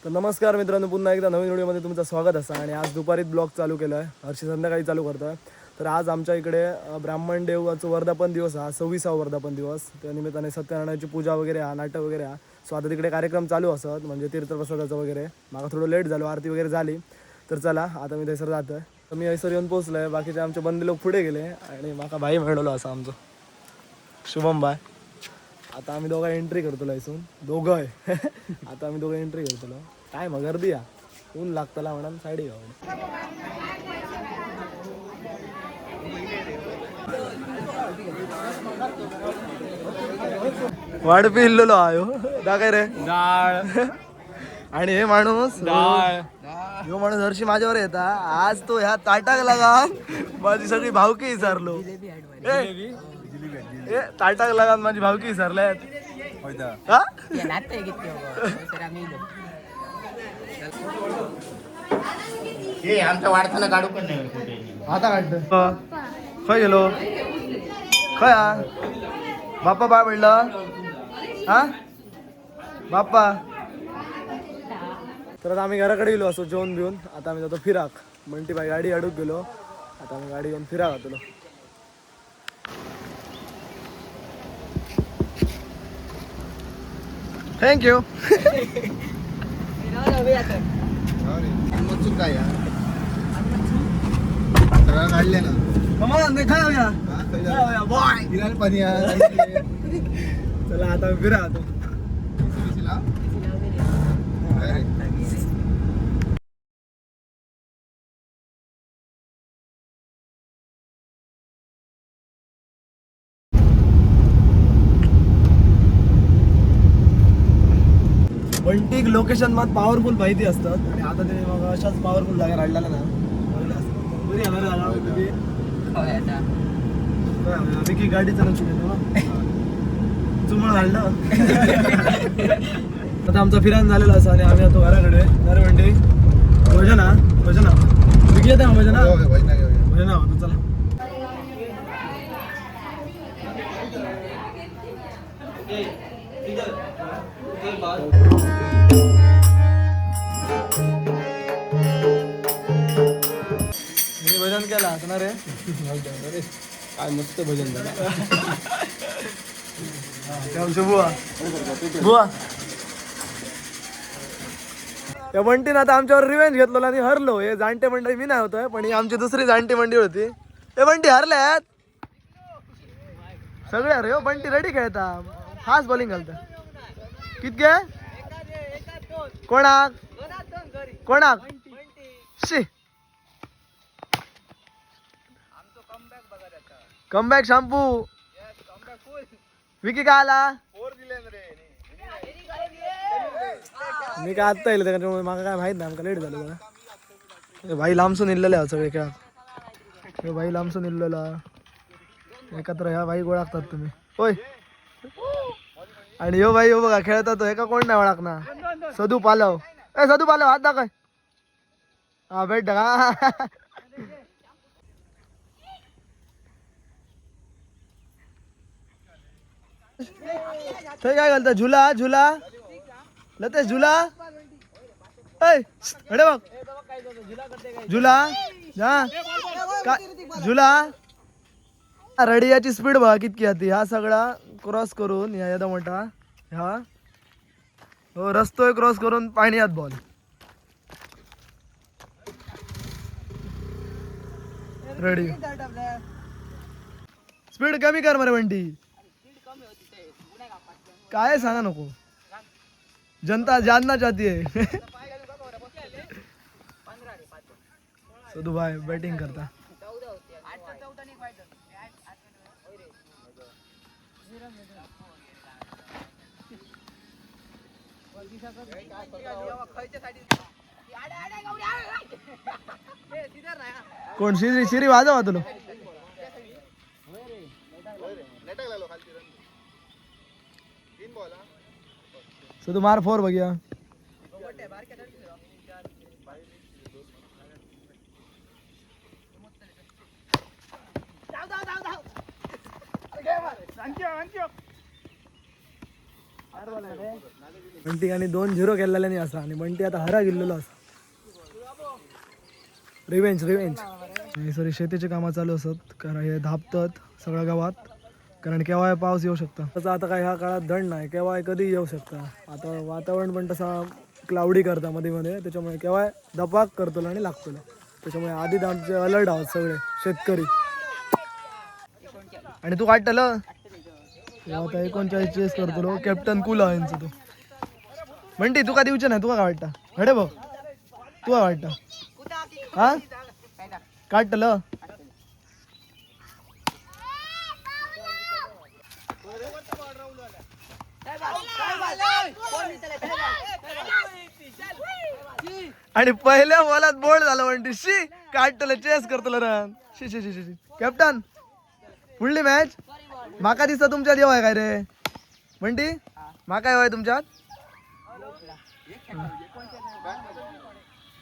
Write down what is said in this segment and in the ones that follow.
तर नमस्कार मित्रांनो, पुन्हा एकदा नवीन व्हिडिओमध्ये तुमचं स्वागत असं. आणि आज दुपारीत ब्लॉग चालू केला आहे, हर्षी संध्याकाळी चालू करतो आहे. तर आज आमच्या इकडे ब्राह्मण देवाचं वर्धापन दिवस हा 26वा वर्धापन दिवस. त्या निमित्ताने सत्यनारायणाची पूजा वगैरे हा, नाटक वगैरे हा. सो आता तिकडे कार्यक्रम चालू असत, म्हणजे तीर्थप्रसादाचं वगैरे. मागा थोडं लेट झालो, आरती वगैरे झाली. तर चला आता मी थैसर जातो आहे. तर मी हैसर येऊन पोचलो आहे. बाकीचे आमचे बंदी लोक पुढे गेले आणि माका भाई मिळवलं असं आमचं शुभम बाय. आता आम्ही दोघं एंट्री करतो इथून, दोघं आहे. आता आम्ही दोघं एंट्री करतो. काय मग गर्दी या, ऊन लागतला म्हणा साईड घ्या. वाढ पिल्लो आयो दा काय रे डाळ. आणि हे माणूस डाळ, ह्यो माणूस हर्षी माझ्यावर येता. आज तो ह्या ताटाक लागा माझी सगळी भावकी विचारलो. ताटाक लागा माझी भावकी विचारल्यात. आमच्या वाढताना काढू पण नाही कुठे. आता काढतो खय गेलो खय हा बाप्पा बा म्हणलं हा बाप्पा. तर आता आम्ही घराकडे गेलो असो जेवण बिवून. आता आम्ही जातो फिराक. म्हणती बाई गाडी अडूक गेलो. आता आम्ही गाडी घेऊन फिराक आलो. थँक्यू. काढले ना चला आता फिरा आता. बंटीक लोकेशन मध्ये पॉवरफुल माहिती असतात आणि आता ते मग अशाच पॉवरफुल जागा काढलेला ना बरी येणार जागा. विकी गाडी चालवू चुमळ घाललं. आता आमचा फिरान झालेला असा आणि आम्ही आता घराकडे. अरे बंटी भजना भजना विकी येते भजना भजना होतो. चला मी भजन केला ना रे. काय मस्त भजन झालं. आमचं बुवा बुवा त्या बंटीनं आता आमच्यावर रिवेंज घेतलो आणि हरलो. हे जाणते मंडळी मी नाही होतोय, पण ही आमची दुसरी जाणती मंडळी होती. हे बंटी हरल्यात सगळे. अरे हो बंटी रेडी खेळता, फास्ट बॉलिंग घालता. कितके कोणाक कोणाक शी कमबॅक शॅम्पू. विकी काय आला मी काय आत्ता येईल त्याच्यामुळे मला काय माहित नाही. आमका लेट झालं बघा. भाई लांबसून इल्लेले आहे सगळे खेळ. हे भाई लांबसून इल्लेला एकत्र ह्या भाई ओळखतात तुम्ही होय. आणि ह्यो भाई हो बघा खेळतात तो. एका कोण नाही ओळखना. सदू पालव. सदू पालव हात दाखव. हा भेट का काय घालता झुला झुला लतेश झुला. अरे बघ झुला झुला. रडियाची स्पीड बघा कितकी आती. हा सगळा क्रॉस करून या एवढा मोठा ह्या हो रस्तो क्रॉस करून पाण्यात बॉल. रेडी स्पीड कमी कर मरे बंटी. काय सांगा नको, जनता जानना चाहती है. सदू भाई बॅटिंग करता. कोण शिरी शिरी वाजवा तुला. सदू मार फोर बघूया. बंटी आणि 2-0 केलेल्यानी असा आणि बंटी आता हरा गेलेलो असा. रिवेंज सॉरी शेतीची कामं चालू असत कारण हे धापतात सगळ्या गावात कारण केव्हा पाऊस येऊ शकता तसं आता काय ह्या काळात दंड नाही केव्हा कधी येऊ शकता. आता वातावरण पण तसा क्लाउडी करता मध्ये त्याच्यामुळे केव्हा धपाक करतो आणि लागतो त्याच्यामुळे आधीच आमचे अलर्ट आहोत सगळे शेतकरी. आणि तू काढतलं आता 39 चेस करतो कॅप्टन कूल आहे यांचं. तू म्हणते तू का दिवचे नाही तुला काय वाटतं घडे बघ तू काय वाटतं हा काढतलं आणि पहिल्या बॉलात बोल्ड झालं म्हणते शी काढतलं चेस करतलं रन शी शी शी शी कॅप्टन पुढली मॅच माका दिसता तुमच्यात येवाय काय रे म्हणती माका येवाय तुमच्यात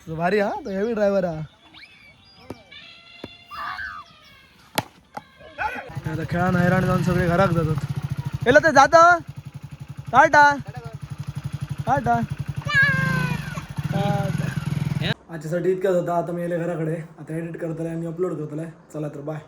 भारी हा तो हेवी ड्रायव्हर हा. आता खेळा हैराण जाऊन सगळे घरात जातात गेलं ते जात टाटा टाटा. आजच्यासाठी इतकंच होता आता मी येले घराकडे आता एडिट करतोय आणि अपलोड करतोय. चला तर बाय.